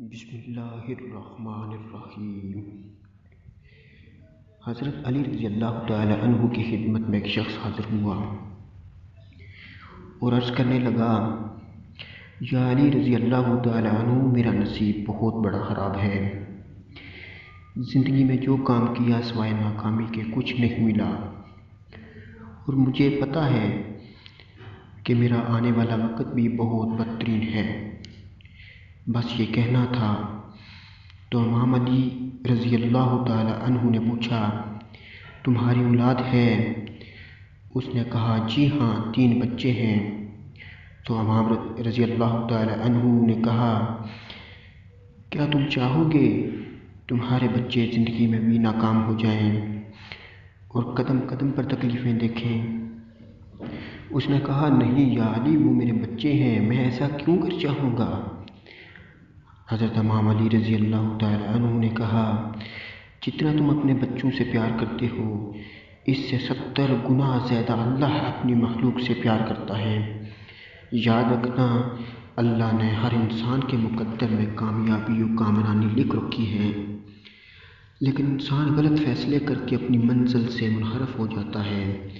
بسم اللہ الرحمن الرحیم۔ حضرت علی رضی اللہ تعالی عنہ کی خدمت میں ایک شخص حاضر ہوا اور عرض کرنے لگا، یا علی رضی اللہ تعالی عنہ، میرا نصیب بہت بڑا خراب ہے۔ زندگی میں جو کام کیا سوائے ناکامی کے کچھ نہیں ملا، اور مجھے پتہ ہے کہ میرا آنے والا وقت بھی بہت بدترین ہے۔ بس یہ کہنا تھا۔ تو امام علی رضی اللہ تعالی عنہ نے پوچھا، تمہاری اولاد ہے؟ اس نے کہا، جی ہاں، 3 بچے ہیں۔ تو امام رضی اللہ تعالی عنہ نے کہا، کیا تم چاہو گے تمہارے بچے زندگی میں بھی ناکام ہو جائیں اور قدم قدم پر تکلیفیں دیکھیں؟ اس نے کہا، نہیں یا علی، وہ میرے بچے ہیں، میں ایسا کیوں کر چاہوں گا؟ حضرت امام علی رضی اللہ تعالی عنہ نے کہا، جتنا تم اپنے بچوں سے پیار کرتے ہو، اس سے 70 گنا زیادہ اللہ اپنی مخلوق سے پیار کرتا ہے۔ یاد رکھنا، اللہ نے ہر انسان کے مقدر میں کامیابی و کامرانی لکھ رکھی ہے، لیکن انسان غلط فیصلے کر کے اپنی منزل سے منحرف ہو جاتا ہے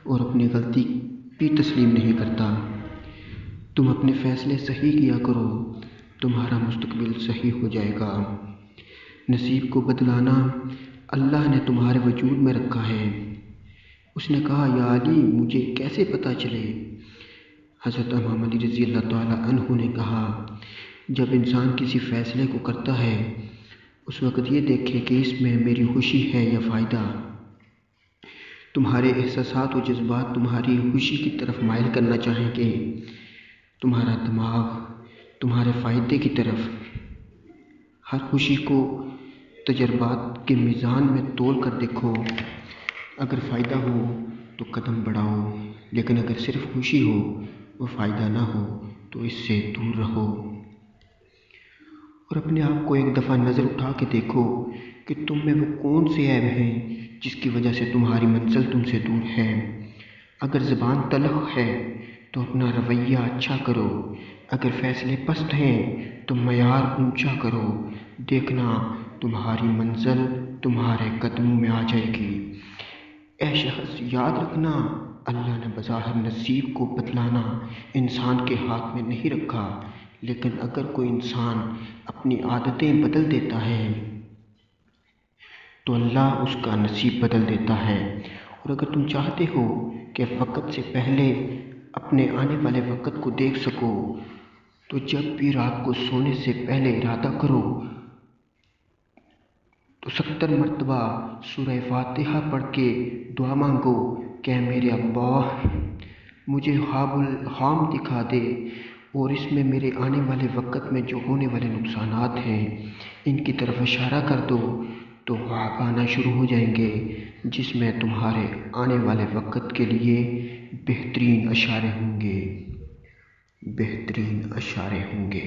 اور اپنی غلطی بھی تسلیم نہیں کرتا۔ تم اپنے فیصلے صحیح کیا کرو، تمہارا مستقبل صحیح ہو جائے گا۔ نصیب کو بدلانا اللہ نے تمہارے وجود میں رکھا ہے۔ اس نے کہا، یا علی، مجھے کیسے پتہ چلے؟ حضرت امام علی رضی اللہ تعالی عنہ نے کہا، جب انسان کسی فیصلے کو کرتا ہے، اس وقت یہ دیکھے کہ اس میں میری خوشی ہے یا فائدہ۔ تمہارے احساسات و جذبات تمہاری خوشی کی طرف مائل کرنا چاہیں گے، تمہارا دماغ تمہارے فائدے کی طرف۔ ہر خوشی کو تجربات کے میزان میں تول کر دیکھو۔ اگر فائدہ ہو تو قدم بڑھاؤ، لیکن اگر صرف خوشی ہو اور فائدہ نہ ہو تو اس سے دور رہو۔ اور اپنے آپ کو ایک دفعہ نظر اٹھا کے دیکھو کہ تم میں وہ کون سے عیب ہیں جس کی وجہ سے تمہاری منزل تم سے دور ہے۔ اگر زبان تلخ ہے تو اپنا رویہ اچھا کرو، اگر فیصلے پست ہیں تو معیار اونچا کرو۔ دیکھنا، تمہاری منزل تمہارے قدموں میں آ جائے گی۔ اے شخص، یاد رکھنا، اللہ نے بظاہر نصیب کو بدلانا انسان کے ہاتھ میں نہیں رکھا، لیکن اگر کوئی انسان اپنی عادتیں بدل دیتا ہے تو اللہ اس کا نصیب بدل دیتا ہے۔ اور اگر تم چاہتے ہو کہ وقت سے پہلے اپنے آنے والے وقت کو دیکھ سکو، تو جب بھی رات کو سونے سے پہلے ارادہ کرو تو 70 مرتبہ سورہ فاتحہ پڑھ کے دعا مانگو کہ میرے اللہ، مجھے خواب الحام دکھا دے اور اس میں میرے آنے والے وقت میں جو ہونے والے نقصانات ہیں ان کی طرف اشارہ کر دو، تو خواب آنا شروع ہو جائیں گے جس میں تمہارے آنے والے وقت کے لیے بہترین اشارے ہوں گے۔